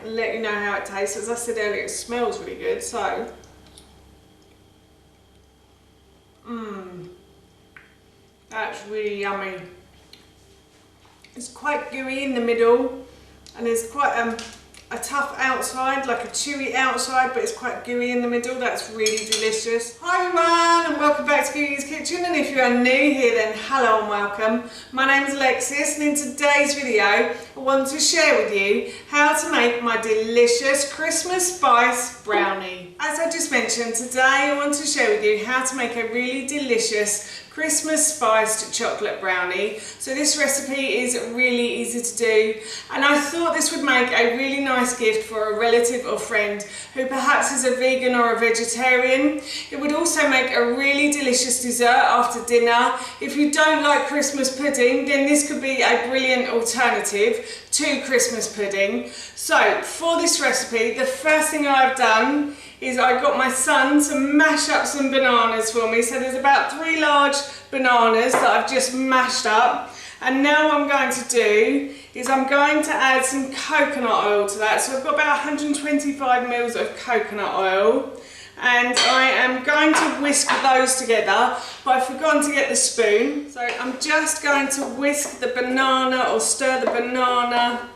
and let you know how it tastes. As I said earlier, it smells really good, so. That's really yummy. It's quite gooey in the middle, and there's quite a tough outside, like a chewy outside, but it's quite gooey in the middle. That's really delicious. Hi everyone, and welcome back to Googie's Kitchen, and if you are new here, then hello and welcome. My name is Alexis, and in today's video I want to share with you how to make my delicious Christmas spice brownie. As I just mentioned, today I want to share with you how to make a really delicious Christmas spiced chocolate brownie. So this recipe is really easy to do, and I thought this would make a really nice gift for a relative or friend who perhaps is a vegan or a vegetarian. It would also make a really delicious dessert after dinner. If you don't like Christmas pudding, then this could be a brilliant alternative to Christmas pudding. So for this recipe, the first thing I've done is I got my son to mash up some bananas for me. So there's about 3 large bananas that I've just mashed up. And now what I'm going to do is I'm going to add some coconut oil to that. So I've got about 125 mils of coconut oil. And I am going to whisk those together, but I've forgotten to get the spoon. So I'm just going to whisk the banana, or stir the banana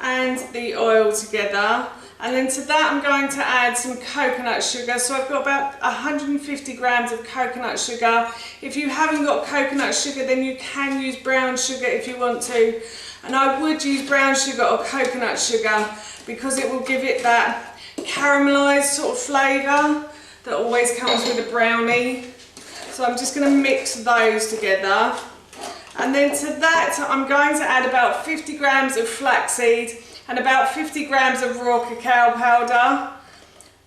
and the oil together. And then to that I'm going to add some coconut sugar. So I've got about 150 grams of coconut sugar. If you haven't got coconut sugar, then you can use brown sugar if you want to. And I would use brown sugar or coconut sugar because it will give it that caramelised sort of flavour that always comes with a brownie. So I'm just going to mix those together. And then to that I'm going to add about 50 grams of flaxseed and about 50 grams of raw cacao powder.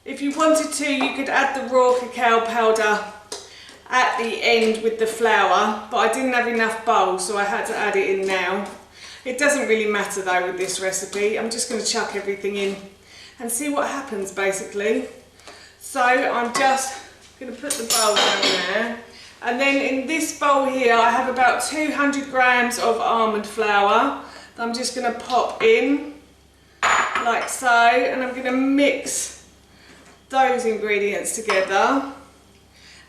If you wanted to, you could add the raw cacao powder at the end with the flour, but I didn't have enough bowls, so I had to add it in now. It doesn't really matter though with this recipe. I'm just going to chuck everything in and see what happens basically. So I'm just going to put the bowl down there. And then in this bowl here I have about 200 grams of almond flour that I'm just going to pop in like so, and I'm going to mix those ingredients together.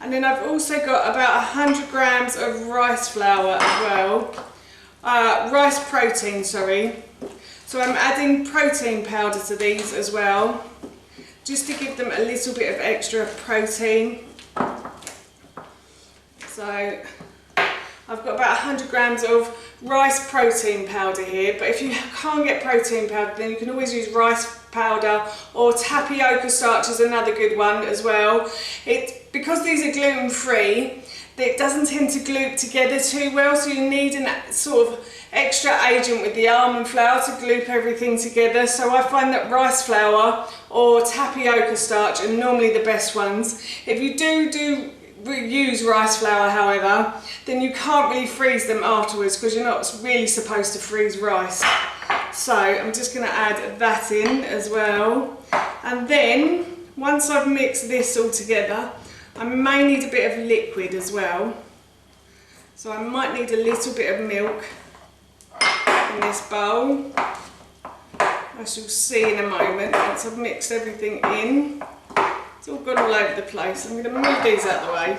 And then I've also got about 100 grams of rice flour as well, rice protein, sorry. So I'm adding protein powder to these as well, just to give them a little bit of extra protein. So I've got about 100 grams of rice protein powder here, but if you can't get protein powder, then you can always use rice powder, or tapioca starch is another good one as well. Because these are gluten free, it doesn't tend to glue together too well, so you need a sort of extra agent with the almond flour to glue everything together. So I find that rice flour or tapioca starch are normally the best ones. If you do use rice flour, however, then you can't really freeze them afterwards because you're not really supposed to freeze rice. So I'm just going to add that in as well. And then once I've mixed this all together, I may need a bit of liquid as well. So I might need a little bit of milk in this bowl. I shall see in a moment once I've mixed everything in. It's all gone all over the place. I'm going to move these out of the way.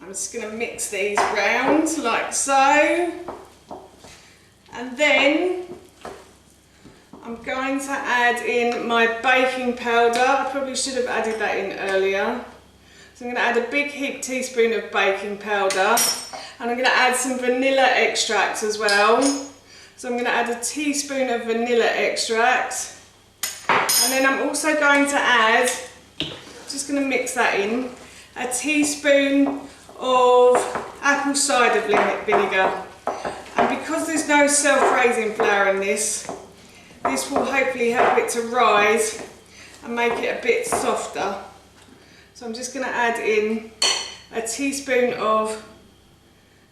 I'm just going to mix these round like so. And then I'm going to add in my baking powder. I probably should have added that in earlier. So I'm going to add a big heaped teaspoon of baking powder. And I'm going to add some vanilla extract as well. So I'm going to add a teaspoon of vanilla extract. And then I'm also going to add, just going to mix that in, a teaspoon of apple cider vinegar. And because there's no self-raising flour in this will hopefully help it to rise and make it a bit softer. So I'm just going to add in a teaspoon of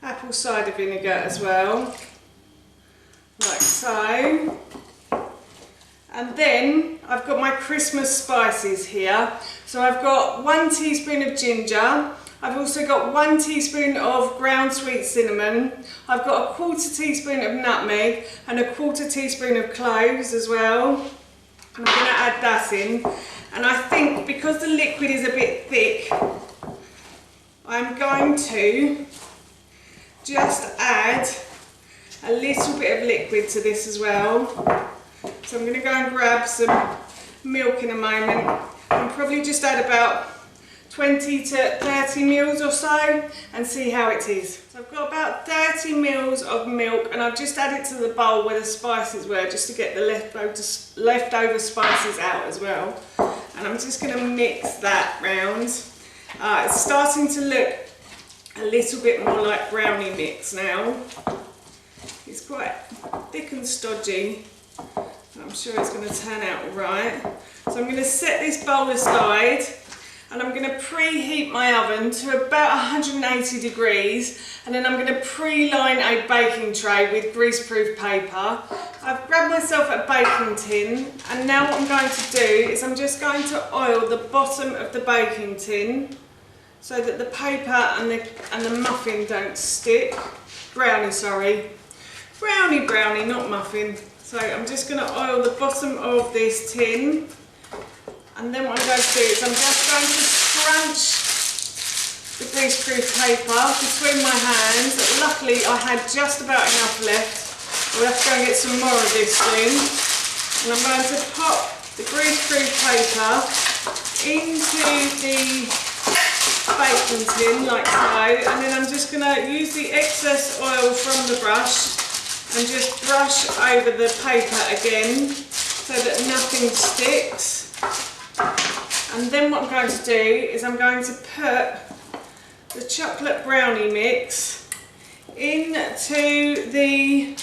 apple cider vinegar as well, like so. And then I've got my Christmas spices here. So I've got 1 teaspoon of ginger, I've also got 1 teaspoon of ground sweet cinnamon. I've got a 1/4 teaspoon of nutmeg and a 1/4 teaspoon of cloves as well. I'm going to add that in. And I think because the liquid is a bit thick, I'm going to just add a little bit of liquid to this as well. So I'm going to go and grab some milk in a moment and probably just add about 20 to 30 mils or so and see how it is. So I've got about 30 mils of milk and I've just added to the bowl where the spices were just to get the leftover spices out as well. And I'm just going to mix that round. It's starting to look a little bit more like brownie mix now. It's quite thick and stodgy. I'm sure it's going to turn out all right. So I'm going to set this bowl aside and I'm going to preheat my oven to about 180 degrees, and then I'm going to pre-line a baking tray with greaseproof paper. I've grabbed myself a baking tin, and now what I'm going to do is I'm just going to oil the bottom of the baking tin so that the paper and the muffin don't stick. Brownie, sorry. Brownie, not muffin. So I'm just going to oil the bottom of this tin. And then what I'm going to do is I'm just going to scrunch the greaseproof paper between my hands. Luckily I had just about enough left. We'll have to go and get some more of this soon. And I'm going to pop the greaseproof paper into the baking tin like so. And then I'm just going to use the excess oil from the brush and just brush over the paper again so that nothing sticks. And then what I'm going to do is I'm going to put the chocolate brownie mix into the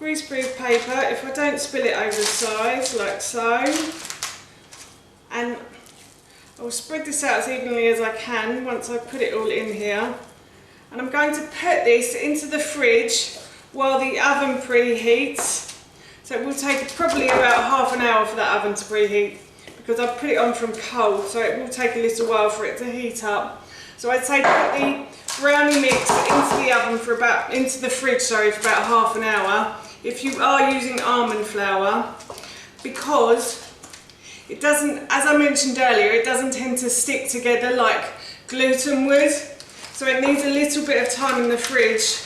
greaseproof paper, if I don't spill it over the sides like so. And I'll spread this out as evenly as I can once I put it all in here. And I'm going to put this into the fridge while the oven preheats. So it will take probably about half an hour for that oven to preheat, because I've put it on from cold, so it will take a little while for it to heat up. So I'd say put the brownie mix into the oven for about, into the fridge, sorry, for about half an hour if you are using almond flour, because it doesn't, as I mentioned earlier, it doesn't tend to stick together like gluten would. So it needs a little bit of time in the fridge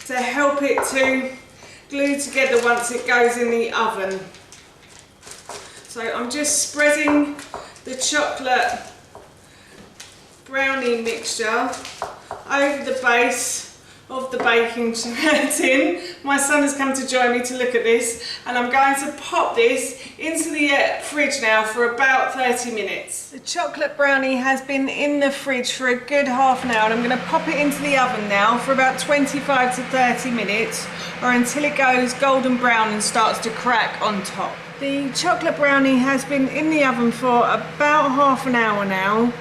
to help it to glue together once it goes in the oven. So I'm just spreading the chocolate brownie mixture over the base of the baking tin. My son has come to join me to look at this, and I'm going to pop this into the fridge now for about 30 minutes. The chocolate brownie has been in the fridge for a good half an hour, and I'm going to pop it into the oven now for about 25 to 30 minutes, or until it goes golden brown and starts to crack on top. The chocolate brownie has been in the oven for about half an hour now,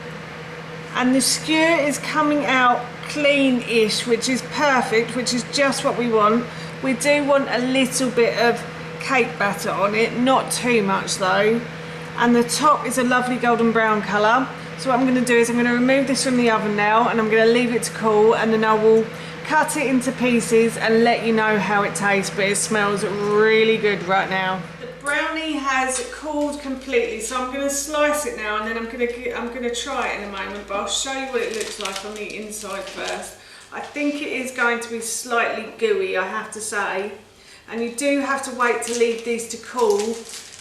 and the skewer is coming out clean-ish, which is perfect, which is just what we want. We do want a little bit of cake batter on it, not too much though, and the top is a lovely golden brown colour. So what I'm going to do is I'm going to remove this from the oven now, and I'm going to leave it to cool, and then I will cut it into pieces and let you know how it tastes, but it smells really good right now. Brownie has cooled completely, so I'm going to slice it now, and then I'm going to try it in a moment, but I'll show you what it looks like on the inside first. I think it is going to be slightly gooey, I have to say, and you do have to wait to leave these to cool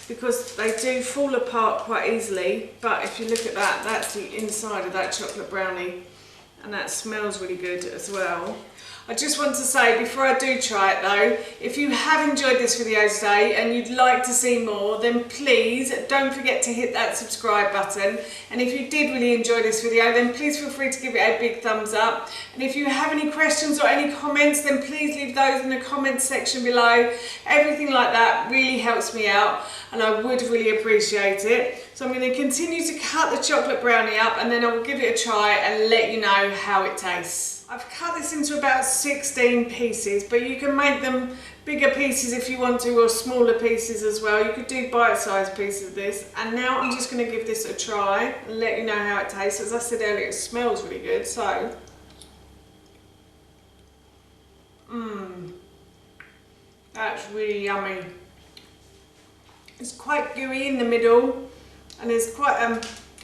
because they do fall apart quite easily. But if you look at that, that's the inside of that chocolate brownie, and that smells really good as well. I just want to say before I do try it though, if you have enjoyed this video today and you'd like to see more, then please don't forget to hit that subscribe button. And if you did really enjoy this video, then please feel free to give it a big thumbs up. And if you have any questions or any comments, then please leave those in the comments section below. Everything like that really helps me out, and I would really appreciate it. So I'm going to continue to cut the chocolate brownie up, and then I will give it a try and let you know how it tastes. I've cut this into about 16 pieces, but you can make them bigger pieces if you want to, or smaller pieces as well. You could do bite-sized pieces of this. And now I'm just going to give this a try and let you know how it tastes. As I said earlier, it smells really good, so that's really yummy. It's quite gooey in the middle, and there's quite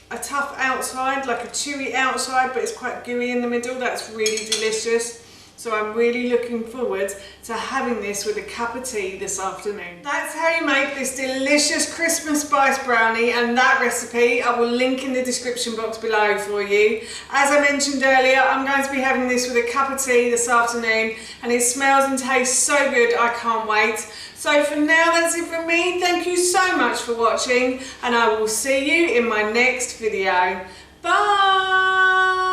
a tough outside, like a chewy outside, but it's quite gooey in the middle. That's really delicious. So I'm really looking forward to having this with a cup of tea this afternoon. That's how you make this delicious Christmas spice brownie, and that recipe I will link in the description box below for you. As I mentioned earlier, I'm going to be having this with a cup of tea this afternoon, and it smells and tastes so good, I can't wait. So for now, that's it from me. Thank you so much for watching, and I will see you in my next video. Bye!